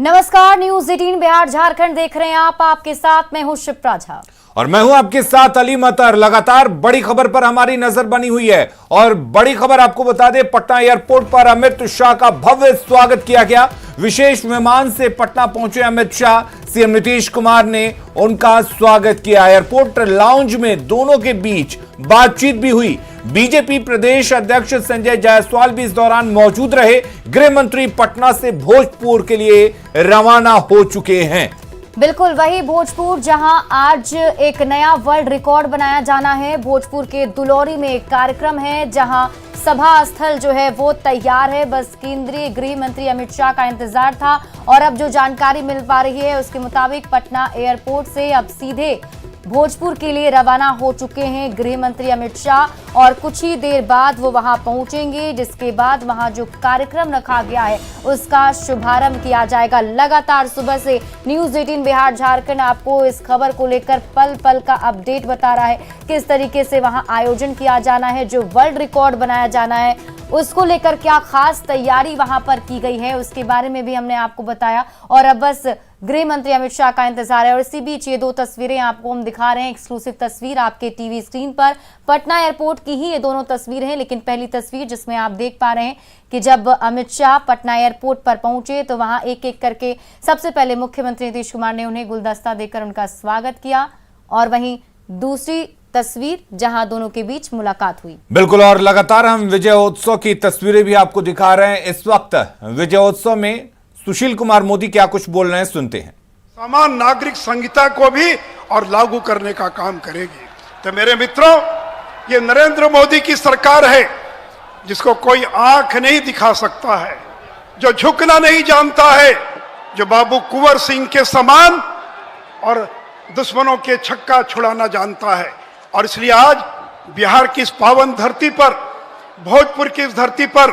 नमस्कार, न्यूज 18 बिहार झारखंड देख रहे हैं आप। आपके साथ मैं हूं शिप्रा झा और मैं हूं आपके साथ अली मतर। लगातार बड़ी खबर पर हमारी नजर बनी हुई है और बड़ी खबर आपको बता दें, पटना एयरपोर्ट पर अमित शाह का भव्य स्वागत किया गया। विशेष विमान से पटना पहुंचे अमित शाह, सीएम नीतीश कुमार ने उनका स्वागत किया। एयरपोर्ट लाउंज में दोनों के बीच बातचीत भी हुई। बीजेपी प्रदेश अध्यक्ष संजय जायसवाल भी इस दौरान मौजूद रहे। गृह मंत्री पटना से भोजपुर के लिए रवाना हो चुके हैं। बिल्कुल वही भोजपुर, जहां आज एक नया वर्ल्ड रिकॉर्ड बनाया जाना है। भोजपुर के दुलौरी में एक कार्यक्रम है जहां सभा स्थल जो है वो तैयार है। बस केंद्रीय गृह मंत्री अमित शाह का इंतजार था और अब जो जानकारी मिल पा रही है उसके मुताबिक पटना एयरपोर्ट से अब सीधे भोजपुर के लिए रवाना हो चुके हैं गृह मंत्री अमित शाह और कुछ ही देर बाद वो वहां पहुंचेंगे, जिसके बाद वहां जो कार्यक्रम रखा गया है उसका शुभारंभ किया जाएगा। लगातार सुबह से न्यूज 18 बिहार झारखंड आपको इस खबर को लेकर पल पल का अपडेट बता रहा है, किस तरीके से वहां आयोजन किया जाना है, जो वर्ल्ड रिकॉर्ड बनाया जाना है उसको लेकर क्या खास तैयारी वहां पर की गई है उसके बारे में भी हमने आपको बताया। और अब बस गृह मंत्री अमित शाह का इंतजार है और इसी बीच ये दो तस्वीरें आपको हम दिखा रहे हैं, एक्सक्लूसिव तस्वीर आपके टीवी स्क्रीन पर। पटना एयरपोर्ट की ही ये दोनों तस्वीरें हैं, लेकिन पहली तस्वीर जिसमें आप देख पा रहे हैं कि जब अमित शाह पटना एयरपोर्ट पर पहुंचे तो वहां एक एक करके सबसे पहले मुख्यमंत्री नीतीश कुमार ने उन्हें गुलदस्ता देकर उनका स्वागत किया और वहीं दूसरी तस्वीर जहां दोनों के बीच मुलाकात हुई। बिल्कुल, और लगातार हम विजयोत्सव की तस्वीरें भी आपको दिखा रहे हैं। इस वक्त विजयोत्सव में सुशील कुमार मोदी क्या कुछ बोल रहे हैं, सुनते हैं। समान नागरिक संहिता को भी और लागू करने का काम करेगी। तो मेरे मित्रों, ये नरेंद्र मोदी की सरकार है जिसको कोई आंख नहीं दिखा सकता है, जो झुकना नहीं जानता है, जो बाबू कुंवर सिंह के समान और दुश्मनों के छक्का छुड़ाना जानता है। और इसलिए आज बिहार की इस पावन धरती पर, भोजपुर की इस धरती पर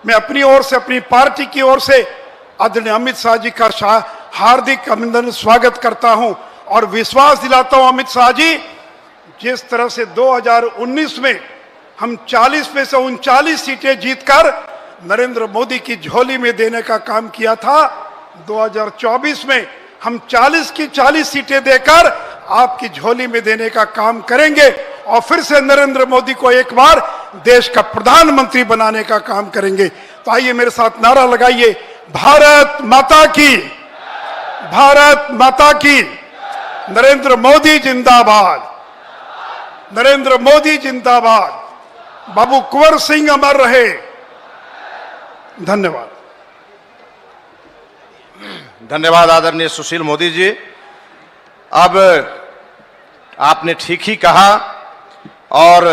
मैं अपनी ओर से, अपनी पार्टी की ओर से आदरणीय अमित शाह जी का हार्दिक अभिनंदन स्वागत करता हूं और विश्वास दिलाता हूं अमित शाह जी, जिस तरह से 2019 में हम 40 में से 39 सीटें जीतकर नरेंद्र मोदी की झोली में देने का काम किया था, 2024 में हम 40 की 40 सीटें देकर आपकी झोली में देने का काम करेंगे और फिर से नरेंद्र मोदी को एक बार देश का प्रधानमंत्री बनाने का काम करेंगे। तो आइए मेरे साथ नारा लगाइए, भारत माता की, भारत माता की, नरेंद्र मोदी जिंदाबाद, नरेंद्र मोदी जिंदाबाद, बाबू कुंवर सिंह अमर रहे। धन्यवाद। धन्यवाद आदरणीय सुशील मोदी जी। अब आपने ठीक ही कहा और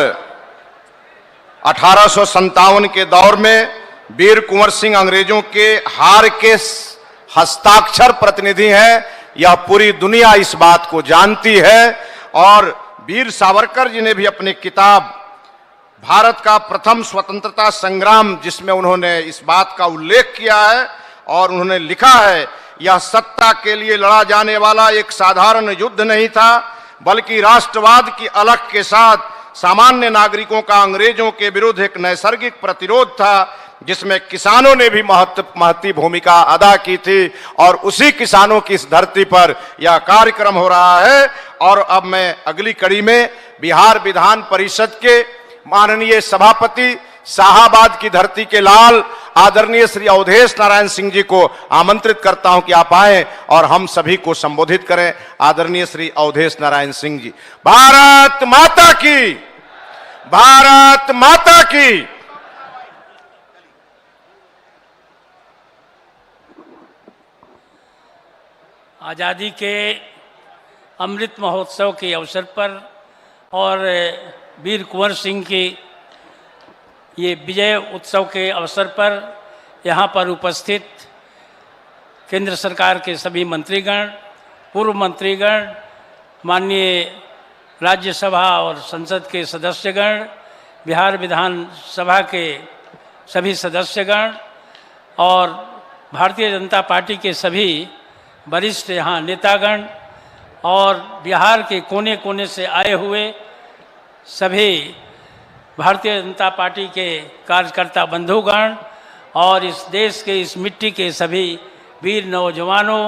1857 के दौर में वीर कुंवर सिंह अंग्रेजों के हार के हस्ताक्षर प्रतिनिधि हैं। यह पूरी दुनिया इस बात को जानती है और वीर सावरकर जी ने भी अपनी किताब भारत का प्रथम स्वतंत्रता संग्राम, जिसमें उन्होंने इस बात का उल्लेख किया है और उन्होंने लिखा है, यह सत्ता के लिए लड़ा जाने वाला एक साधारण युद्ध नहीं था, बल्कि राष्ट्रवाद की अलख के साथ सामान्य नागरिकों का अंग्रेजों के विरुद्ध एक नैसर्गिक प्रतिरोध था, जिसमें किसानों ने भी महत्वपूर्ण भूमिका अदा की थी और उसी किसानों की इस धरती पर यह कार्यक्रम हो रहा है। और अब मैं अगली कड़ी में बिहार विधान परिषद के माननीय सभापति, शाहाबाद की धरती के लाल आदरणीय श्री अवधेश नारायण सिंह जी को आमंत्रित करता हूं कि आप आए और हम सभी को संबोधित करें। आदरणीय श्री अवधेश नारायण सिंह जी। भारत माता की, भारत माता की। आज़ादी के अमृत महोत्सव के अवसर पर और वीर कुंवर सिंह की ये विजय उत्सव के अवसर पर यहाँ पर उपस्थित केंद्र सरकार के सभी मंत्रीगण, पूर्व मंत्रीगण, माननीय राज्यसभा और संसद के सदस्यगण, बिहार विधानसभा के सभी सदस्यगण और भारतीय जनता पार्टी के सभी वरिष्ठ यहाँ नेतागण और बिहार के कोने कोने से आए हुए सभी भारतीय जनता पार्टी के कार्यकर्ता बंधुगण और इस देश के, इस मिट्टी के सभी वीर नौजवानों,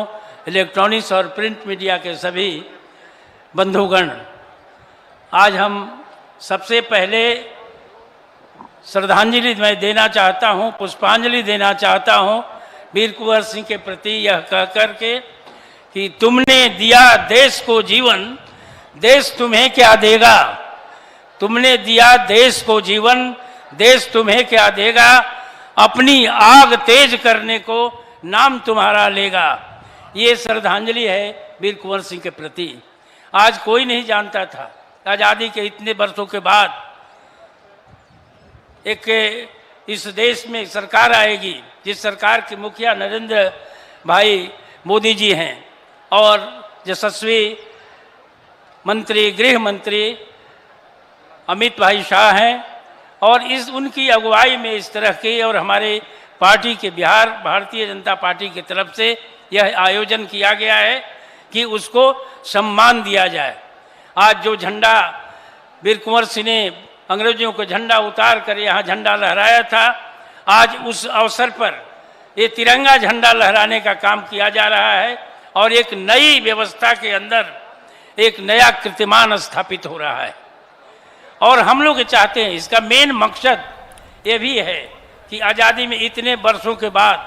इलेक्ट्रॉनिक्स और प्रिंट मीडिया के सभी बंधुगण, आज हम सबसे पहले श्रद्धांजलि मैं देना चाहता हूं, पुष्पांजलि देना चाहता हूं वीर कुंवर सिंह के प्रति, यह कह कर के कि तुमने दिया देश को जीवन, देश तुम्हें क्या देगा। तुमने दिया देश को जीवन, देश तुम्हें क्या देगा। अपनी आग तेज करने को नाम तुम्हारा लेगा। ये श्रद्धांजलि है वीर कुंवर सिंह के प्रति। आज कोई नहीं जानता था आज़ादी के इतने वर्षों के बाद एक इस देश में सरकार आएगी, जिस सरकार के मुखिया नरेंद्र भाई मोदी जी हैं और यशस्वी मंत्री, गृह मंत्री अमित भाई शाह हैं, और इस उनकी अगुवाई में इस तरह के और हमारे पार्टी के बिहार भारतीय जनता पार्टी की तरफ से यह आयोजन किया गया है कि उसको सम्मान दिया जाए। आज जो झंडा वीर कुंवर सिंह ने अंग्रेजों को झंडा उतार कर यहाँ झंडा लहराया था, आज उस अवसर पर ये तिरंगा झंडा लहराने का काम किया जा रहा है और एक नई व्यवस्था के अंदर एक नया कीर्तिमान स्थापित हो रहा है। और हम लोग चाहते हैं, इसका मेन मकसद ये भी है कि आज़ादी में इतने वर्षों के बाद,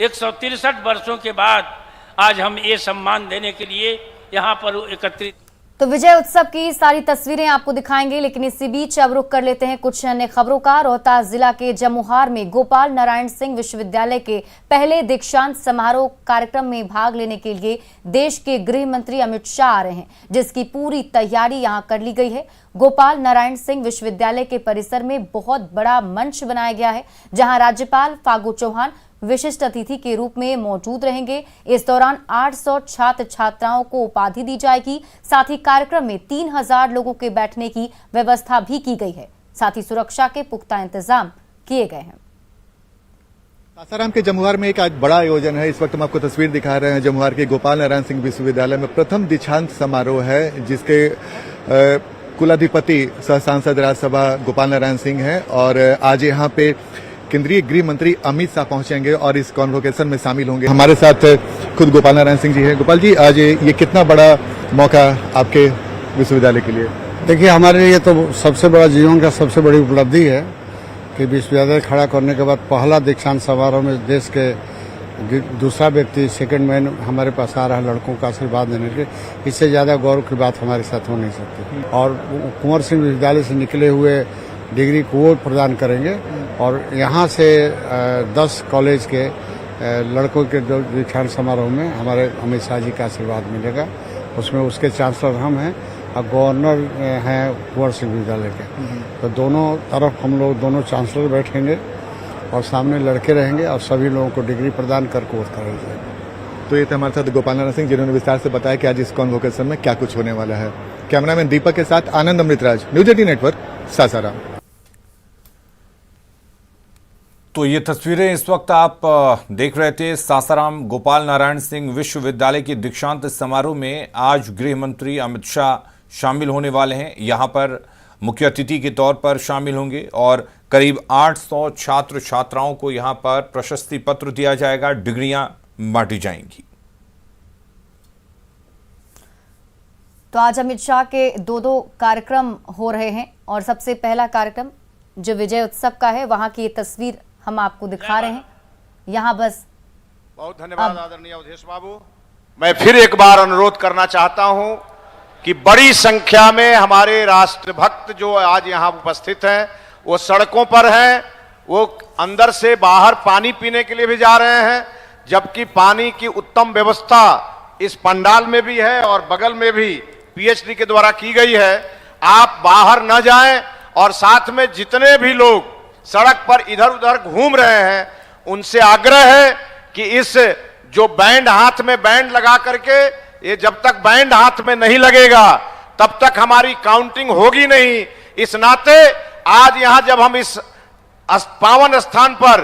163 वर्षों के बाद आज हम ये सम्मान देने के लिए यहाँ पर एकत्रित। तो विजय उत्सव की सारी तस्वीरें आपको दिखाएंगे, लेकिन इसी बीच अब रुक कर लेते हैं कुछ अन्य खबरों का। रोहतास जिला के जमुहार में गोपाल नारायण सिंह विश्वविद्यालय के पहले दीक्षांत समारोह कार्यक्रम में भाग लेने के लिए देश के गृह मंत्री अमित शाह आ रहे हैं, जिसकी पूरी तैयारी यहां कर ली गई है। गोपाल नारायण सिंह विश्वविद्यालय के परिसर में बहुत बड़ा मंच बनाया गया है, जहां राज्यपाल फागू चौहान विशिष्ट अतिथि के रूप में मौजूद रहेंगे। इस दौरान 800 छात्र छात्राओं को उपाधि दी जाएगी। साथ ही कार्यक्रम में 3000 लोगों के बैठने की व्यवस्था भी की गई है। साथ ही सुरक्षा के पुख्ता इंतजाम किए गए हैं। सासाराम के जमुहार में एक आज बड़ा आयोजन है। इस वक्त हम आपको तस्वीर दिखा रहे हैं जमुहार के गोपाल नारायण सिंह विश्वविद्यालय में प्रथम दीक्षांत समारोह है, जिसके कुलाधिपति सह सांसद राज्यसभा गोपाल नारायण सिंह हैं और आज यहाँ पे केंद्रीय गृह मंत्री अमित शाह पहुंचेंगे और इस कॉन्वोकेशन में शामिल होंगे। हमारे साथ खुद गोपाल नारायण सिंह जी हैं। गोपाल जी, आज ये कितना बड़ा मौका आपके विश्वविद्यालय के लिए? देखिए, हमारे लिए तो सबसे बड़ा जीवन का सबसे बड़ी उपलब्धि है कि विश्वविद्यालय खड़ा करने के बाद पहला दीक्षांत समारोह में देश के दूसरा व्यक्ति, सेकंड मैन हमारे पास आ रहा है लड़कों का आशीर्वाद देने के लिए। इससे ज्यादा गौरव की बात हमारे साथ हो नहीं सकती। और कुंवर सिंह विश्वविद्यालय से निकले हुए डिग्री को वो प्रदान करेंगे और यहाँ से 10 कॉलेज के लड़कों के दीक्षांत समारोह में हमारे अमित शाह जी का आशीर्वाद मिलेगा। उसमें उसके चांसलर हम हैं और गवर्नर हैं कुंवर सिंह विश्वविद्यालय के। तो दोनों तरफ हम लोग दोनों चांसलर बैठेंगे और सामने लड़के रहेंगे और सभी लोगों को डिग्री प्रदान कर कोर्स करेंगे। तो ये थे हमारे साथ गोपाल नारायण सिंह, जिन्होंने विस्तार से बताया कि आज इस कॉन्वोकेशन में क्या कुछ होने वाला है। कैमरामैन दीपक के साथ आनंद अमृतराज, न्यूज 18 नेटवर्क, सासाराम। तो ये तस्वीरें इस वक्त आप देख रहे थे सासाराम गोपाल नारायण सिंह विश्वविद्यालय के दीक्षांत समारोह में आज गृह मंत्री अमित शाह शामिल होने वाले हैं। यहां पर मुख्य अतिथि के तौर पर शामिल होंगे और करीब 800 छात्र छात्राओं को यहां पर प्रशस्ति पत्र दिया जाएगा, डिग्रियां बांटी जाएंगी। तो आज अमित शाह के दो कार्यक्रम हो रहे हैं और सबसे पहला कार्यक्रम जो विजय उत्सव का है, वहां की तस्वीर हम आपको दिखा रहे हैं। यहाँ बस बहुत धन्यवाद आदरणीय अवधेश बाबू। मैं फिर एक बार अनुरोध करना चाहता हूं कि बड़ी संख्या में हमारे राष्ट्रभक्त जो आज यहां उपस्थित हैं, वो सड़कों पर हैं, वो अंदर से बाहर पानी पीने के लिए भी जा रहे हैं, जबकि पानी की उत्तम व्यवस्था इस पंडाल में भी है और बगल में भी पीएचडी के द्वारा की गई है। आप बाहर न जाएं और साथ में जितने भी लोग सड़क पर इधर उधर घूम रहे हैं, उनसे आग्रह है कि इस जो बैंड हाथ में बैंड लगा करके, ये जब तक बैंड हाथ में नहीं लगेगा तब तक हमारी काउंटिंग होगी नहीं। इस नाते आज यहां जब हम इस पावन स्थान पर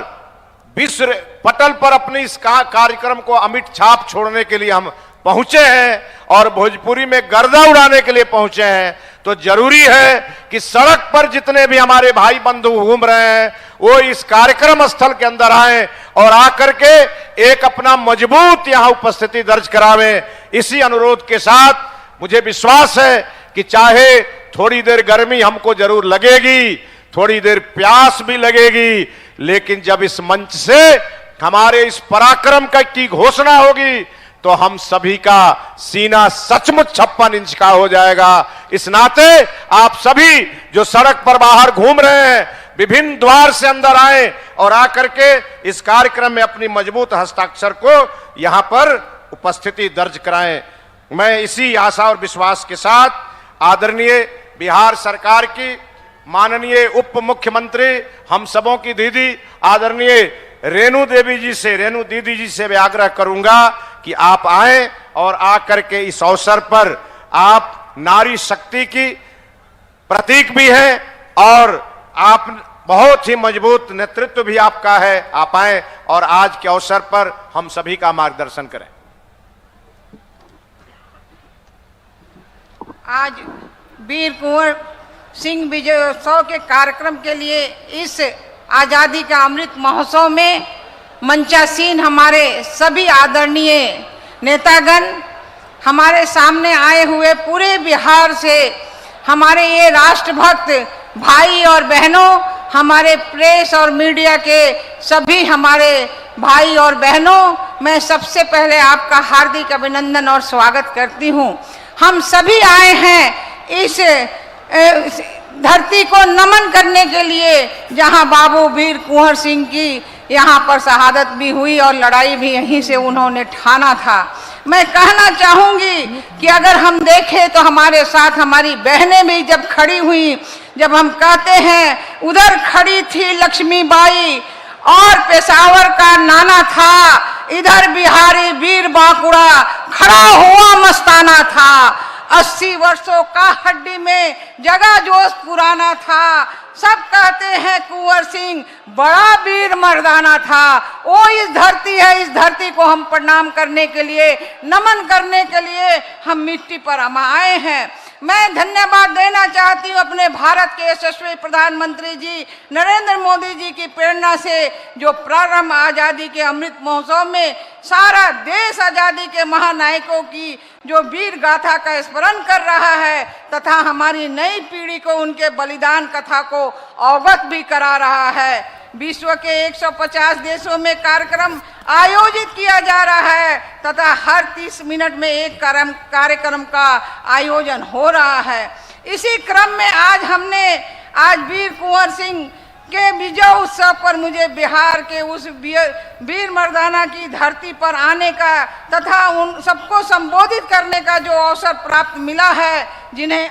विश्व पटल पर अपने इस कार्यक्रम को अमिट छाप छोड़ने के लिए हम पहुंचे हैं और भोजपुरी में गर्दा उड़ाने के लिए पहुंचे हैं, तो जरूरी है कि सड़क पर जितने भी हमारे भाई बंधु घूम रहे हैं वो इस कार्यक्रम स्थल के अंदर आए और आकर के एक अपना मजबूत यहां उपस्थिति दर्ज करावें। इसी अनुरोध के साथ मुझे विश्वास है कि चाहे थोड़ी देर गर्मी हमको जरूर लगेगी, थोड़ी देर प्यास भी लगेगी, लेकिन जब इस मंच से हमारे इस पराक्रम की घोषणा होगी तो हम सभी का सीना सचमुच 56 इंच का हो जाएगा। इस नाते आप सभी जो सड़क पर बाहर घूम रहे हैं, विभिन्न द्वार से अंदर आए और आकर के इस कार्यक्रम में अपनी मजबूत हस्ताक्षर को यहां पर उपस्थिति दर्ज कराएं। मैं इसी आशा और विश्वास के साथ आदरणीय बिहार सरकार की माननीय उप मुख्यमंत्री हम सबों की दीदी आदरणीय रेणु दीदी जी से मैं आग्रह करूंगा कि आप आए और आकर के इस अवसर पर आप नारी शक्ति की प्रतीक भी हैं और आप बहुत ही मजबूत नेतृत्व भी आपका है। आप आए और आज के अवसर पर हम सभी का मार्गदर्शन करें। आज वीर कुंवर सिंह विजयोत्सव के कार्यक्रम के लिए इस आज़ादी का अमृत महोत्सव में मंचासीन हमारे सभी आदरणीय नेतागण, हमारे सामने आए हुए पूरे बिहार से हमारे ये राष्ट्रभक्त भाई और बहनों, हमारे प्रेस और मीडिया के सभी हमारे भाई और बहनों, मैं सबसे पहले आपका हार्दिक अभिनंदन और स्वागत करती हूँ। हम सभी आए हैं इस धरती को नमन करने के लिए जहां बाबू वीर कुंवर सिंह की यहाँ पर शहादत भी हुई और लड़ाई भी यहीं से उन्होंने ठाना था। मैं कहना चाहूंगी कि अगर हम देखें तो हमारे साथ हमारी बहनें भी जब खड़ी हुई, जब हम कहते हैं उधर खड़ी थी लक्ष्मीबाई और पेशावर का नाना था, इधर बिहारी वीर बांकुड़ा खड़ा हुआ मस्ताना था। 80 वर्षों का हड्डी में जगह जोश पुराना था। सब कहते हैं कुंवर सिंह बड़ा वीर मर्दाना था। वो इस धरती है, इस धरती को हम प्रणाम करने के लिए, नमन करने के लिए हम मिट्टी पर हम आए हैं। मैं धन्यवाद देना चाहती हूँ अपने भारत के यशस्वी प्रधानमंत्री जी नरेंद्र मोदी जी की प्रेरणा से, जो प्रारंभ आज़ादी के अमृत महोत्सव में सारा देश आज़ादी के महानायकों की जो वीर गाथा का स्मरण कर रहा है तथा हमारी नई पीढ़ी को उनके बलिदान कथा को अवगत भी करा रहा है। विश्व के 150 देशों में कार्यक्रम आयोजित किया जा रहा है तथा हर 30 मिनट में एक कार्यक्रम का आयोजन हो रहा है। इसी क्रम में आज वीर कुंवर सिंह के विजय उत्सव पर मुझे बिहार के उस वीर मर्दाना की धरती पर आने का तथा उन सबको संबोधित करने का जो अवसर प्राप्त मिला है, जिन्हें